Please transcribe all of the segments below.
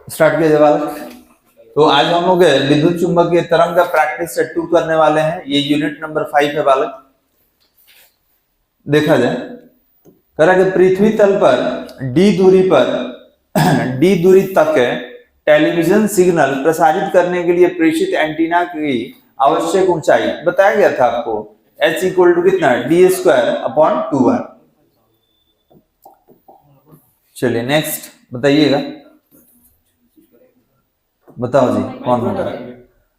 Start किया जाए बालक। तो आज हम लोग विद्युत चुंबकीय तरंग का प्रैक्टिस सेट 2 करने वाले हैं। ये यूनिट नंबर 5 है बालक। देखा जाए करा कि पृथ्वी तल पर डी दूरी तक टेलीविजन सिग्नल प्रसारित करने के लिए प्रेषित एंटीना की आवश्यक ऊंचाई बताया गया था आपको, h इक्वल टू कितना, d²/2r। चलिए नेक्स्ट बताइएगा, बताओ जी कौन होगा।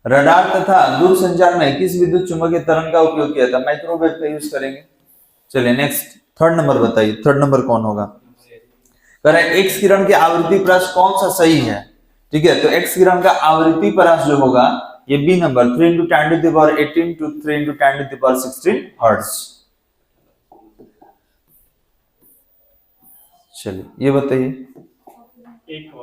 रडार तथा दूरसंचार में किस विद्युत चुंबकीय तरंग का उपयोग किया था? माइक्रोवेव का यूज करेंगे। चलिए नेक्स्ट थर्ड नंबर बताइए, थर्ड नंबर कौन होगा? करें एक्स किरण की आवृत्ति प्रकाश कौन सा सही है? ठीक है, तो एक्स किरण का आवृत्ति प्रकाश जो होगा ये बी नंबर 3 × 10⁻18 to 3 × 10⁻16 हर्ट्ज। चलिए ये बताइए,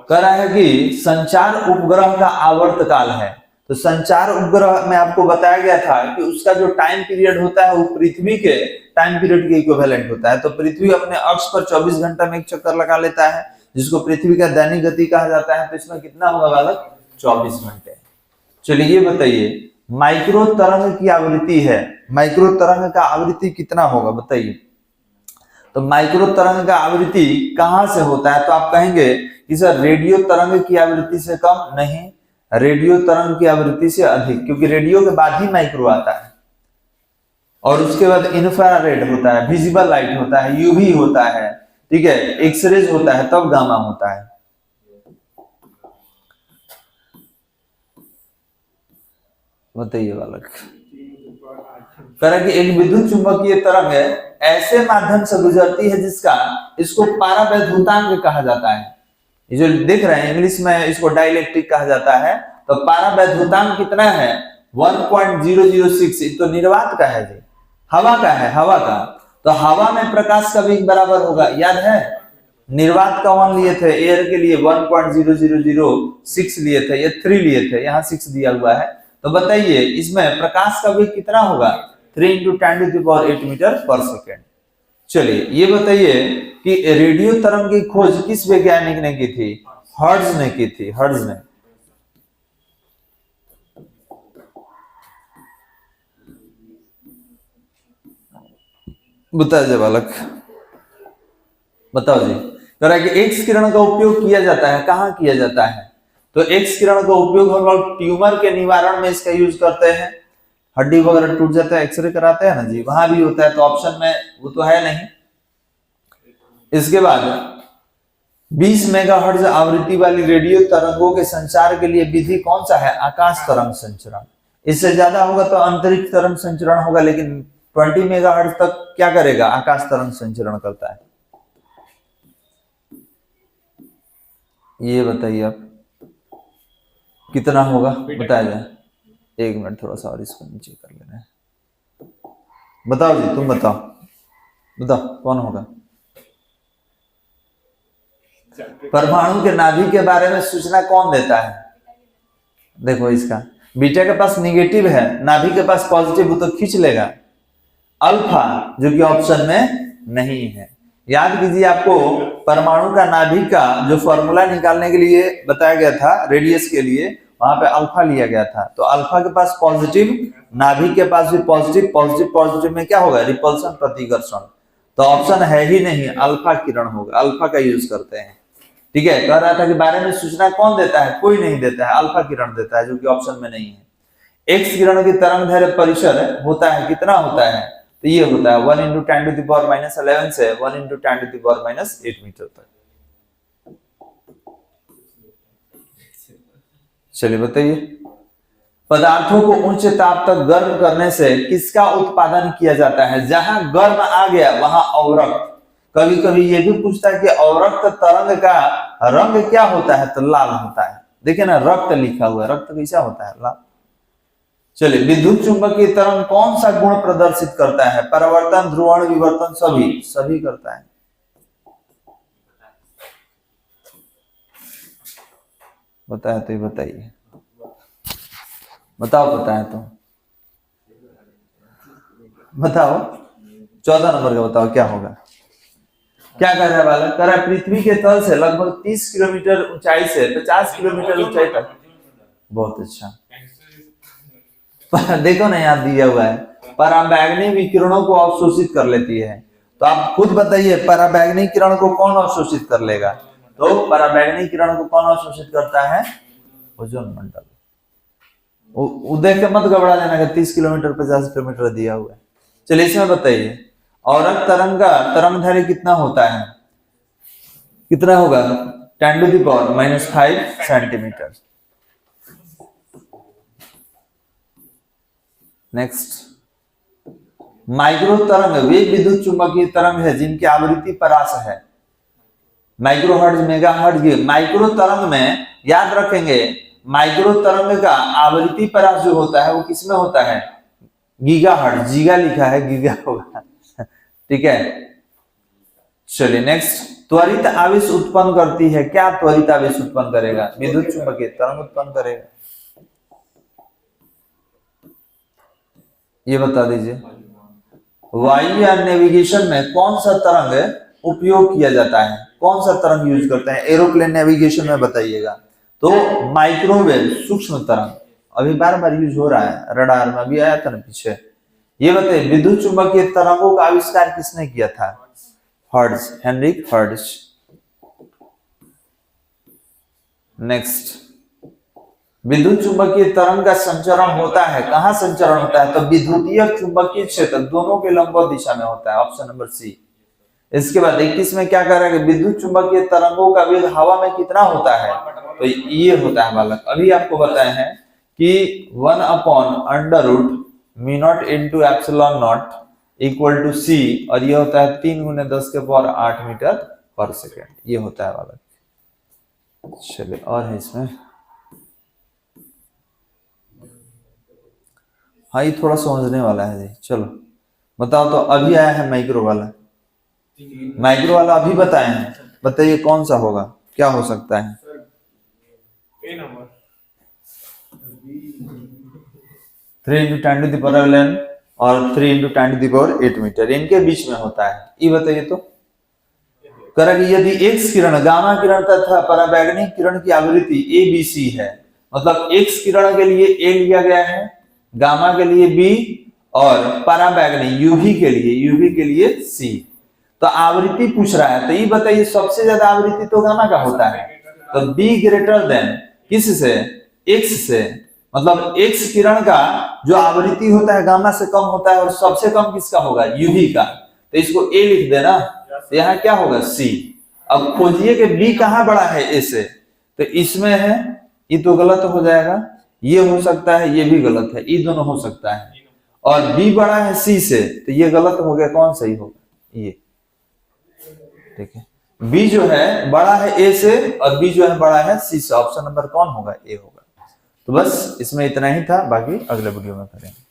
कह रहा है कि संचार उपग्रह का आवर्त काल है। तो संचार उपग्रह में आपको बताया गया था कि उसका जो टाइम पीरियड होता है वो पृथ्वी के टाइम पीरियड के इक्विवेलेंट होता है। तो पृथ्वी अपने अक्ष पर 24 घंटा में एक चक्कर लगा लेता है, जिसको पृथ्वी का दैनिक गति कहा जाता है। तो इसमें कितना होगा बालक? 24 घंटे। चलिए ये बताइए, माइक्रो तरंग की आवृत्ति है, माइक्रो तरंग का आवृत्ति कितना होगा बताइए। तो माइक्रो तरंग का आवृत्ति कहां से होता है? तो आप कहेंगे कि सर रेडियो तरंग की आवृत्ति से कम नहीं, रेडियो तरंग की आवृत्ति से अधिक, क्योंकि रेडियो के बाद ही माइक्रो आता है और उसके बाद इंफ्रारेड होता है, विजिबल लाइट होता है, यूवी होता है, ठीक है, एक्सरेज होता है, तब गामा होता है। बताइए बालक। करें कि एक विद्युत चुंबकीय तरंग है ऐसे माध्यम से गुजरती है जिसका इसको पारावैद्युतांक कहा जाता है। ये जो देख रहे हैं इंग्लिश में इसको डाइलेक्ट्रिक कहा जाता है। तो पारावैद्युतांक कितना है? 1.006। तो निर्वात का है जी, हवा का है, हवा का। तो हवा में प्रकाश का वेग बराबर होगा, याद है? निर्वात का 1 लिए थे, एयर के लिए 1.0006 लिए थे, ये 3 लिए थे, यहाँ 6 दिया हुआ है। तो बताइए इसमें प्रकाश का वेग कितना होगा? 3 × 10⁸ मीटर/सेकेंड। चलिए ये बताइए कि रेडियो तरंग की खोज किस वैज्ञानिक ने की थी? हर्ट्ज ने की थी, हर्ट्ज ने। बताइए बालक, बताओ जी। कह रहा है कि एक्स किरण का उपयोग किया जाता है, कहां किया जाता है? तो एक्स किरण का उपयोग हम लोग ट्यूमर के निवारण में इसका यूज करते हैं। हड्डी वगैरह टूट जाता है, एक्सरे कराते हैं ना जी, वहां भी होता है। तो ऑप्शन में वो तो है नहीं। इसके बाद 20 मेगाहर्ट्ज आवृत्ति वाली रेडियो तरंगों के संचार के लिए विधि कौन सा है? आकाश तरंग संचरण। इससे ज्यादा होगा तो अंतरिक्ष तरंग संचरण होगा, लेकिन 20 मेगाहर्ट्ज तक क्या करेगा? आकाश तरंग संचरण करता है। ये बताइए आप कितना होगा, बताया जाए। 1 मिनट थोड़ा सा और इसको नीचे कर लेना है। बताओ जी, तुम बताओ, बताओ कौन होगा? परमाणु के नाभिक के बारे में सूचना कौन देता है? देखो इसका बीटा के पास निगेटिव है, नाभिक के पास पॉजिटिव, वो तो खींच लेगा। अल्फा जो कि ऑप्शन में नहीं है। याद कीजिए, आपको परमाणु का नाभिक का जो फॉर्मूला निकालने के लिए बताया गया था रेडियस के लिए, वहां पे अल्फा लिया गया था। तो अल्फा के पास पॉजिटिव, नाभिक के पास भी पॉजिटिव, पॉजिटिव पॉजिटिव में क्या होगा? रिपल्सन, प्रतिकर्षण। तो ऑप्शन है ही नहीं, अल्फा किरण होगा, अल्फा का यूज करते हैं। ठीक है, कह रहा था कि बारे में सूचना कौन देता है? कोई नहीं देता है, अल्फा किरण देता है, जो कि ऑप्शन में नहीं है। एक्स किरण की तरंग दैर्ध्य परिसर होता है, कितना होता है? तो ये होता है 1 × 10⁻11 से 1 × 10⁻8 मीटर तक। चलिए बताइए, पदार्थों को उच्च ताप तक गर्म करने से किसका उत्पादन किया जाता है? जहां गर्म आ गया वहां अवरक्त। कभी कभी ये भी पूछता है कि अवरक्त तरंग का रंग क्या होता है? तो लाल होता है। देखिए ना, रक्त लिखा हुआ है, रक्त कैसा होता है? लाल। चलिए, विद्युत चुंबकीय तरंग कौन सा गुण प्रदर्शित करता है? परावर्तन, ध्रुवण, विवर्तन, सभी करता है। बताया तो बताइए, बताओ, पता है तो बताओ। 14 नंबर का बताओ क्या होगा? क्या कर रहा है बालक? कर रहा है पृथ्वी के तल से लगभग 30 किलोमीटर ऊंचाई से 50 किलोमीटर ऊंचाई तक। बहुत अच्छा। देखो ना यहाँ दिया हुआ है, पराबैंगनी विकिरणों को अवशोषित कर लेती है। तो आप खुद बताइए पराबैंगनी किरण को कौन अवशोषित कर लेगा? तो पराबैंगनी किरण को कौन अवशोषित करता है? ओजोन मंडल। देख के मत घबरा जाना कि 30 किलोमीटर 50 किलोमीटर दिया हुआ है। चलिए इसमें बताइए औरत तरंग का तरंगदैर्घ्य कितना होता है? कितना होगा? 10⁻⁻5 सेंटीमीटर। नेक्स्ट, माइक्रो तरंग वे विद्युत चुंबकीय तरंग है जिनकी आवृत्ति परास है। Micro hertz, mega hertz. Micro तरंग में याद रखेंगे, माइक्रो तरंग का आवृत्ति परास जो होता है वो किसमें होता है? Giga hertz. गीगा लिखा है, गीगा होगा। ठीक है, चलिए नेक्स्ट, त्वरित आवेश उत्पन्न करती है। क्या त्वरित आवेश उत्पन्न करेगा? विद्युत चुंबकीय तरंग उत्पन्न करेगा। ये बता दीजिए वायु या नेविगेशन में कौन सा तरंग उपयोग किया जाता है? कौन सा तरंग यूज करते हैं एरोप्लेन नेविगेशन में? बताइएगा। तो माइक्रोवेव, सूक्ष्म तरंग, अभी बार बार यूज हो रहा है, रडार में भी आया था ना पीछे। ये बताइए विद्युत चुंबकीय तरंगों का आविष्कार किसने किया था? Hertz, Heinrich hertz. नेक्स्ट, विद्युत चुंबकीय तरंग का संचरण होता है, कहां संचरण होता है? तो विद्युतीय चुंबकीय क्षेत्र दोनों के लंबवत दिशा में होता है, ऑप्शन नंबर सी। इसके बाद 21 में क्या कह रहा है? विद्युत चुंबकीय तरंगों का वेग हवा में कितना होता है? तो ये होता है बालक, अभी आपको बताए हैं कि 1/√μ0 × ε0 = c, और ये होता है 3 × 10⁸ मीटर पर सेकेंड। ये होता है बालक। चलिए और है इसमें, हाँ ये थोड़ा समझने वाला है जी। चलो बताओ, तो अभी आया है माइक्रो वाला। माइक्रो वाला अभी बताए हैं, बताइए कौन सा होगा, क्या हो सकता है? 3 × 10⁻11 और 3 × 10⁸ मीटर, इनके बीच में होता है। ये बताइए तो करा कि यदि एक्स किरण, गामा किरण तथा पराबैंगनी किरण की आवृत्ति ABC है, मतलब एक्स किरण के लिए A लिया गया है, गामा के लिए B, और पराबैंगनी UV के लिए C। तो आवृत्ति पूछ रहा है, तो ये बताइए सबसे ज्यादा आवृत्ति तो गामा का होता है, तो B ग्रेटर देन किस से? X से। मतलब X किरण का जो आवृत्ति होता है गामा से कम होता है, और सबसे कम किसका होगा? UV का। तो इसको A लिख देना, तो यहाँ क्या होगा? C। अब खोजिए कि B कहाँ बड़ा है A से, तो इसमें है, ये तो गलत हो जाएगा, ये हो सकता है, ये भी गलत है, ये दोनों हो सकता है। और B बड़ा है C से, तो ये गलत हो गया, कौन सही होगा? ये, ठीक है, B जो है बड़ा है A से, और B जो है बड़ा है C से। ऑप्शन नंबर कौन होगा? A होगा। तो बस इसमें इतना ही था, बाकी अगले वीडियो में करेंगे।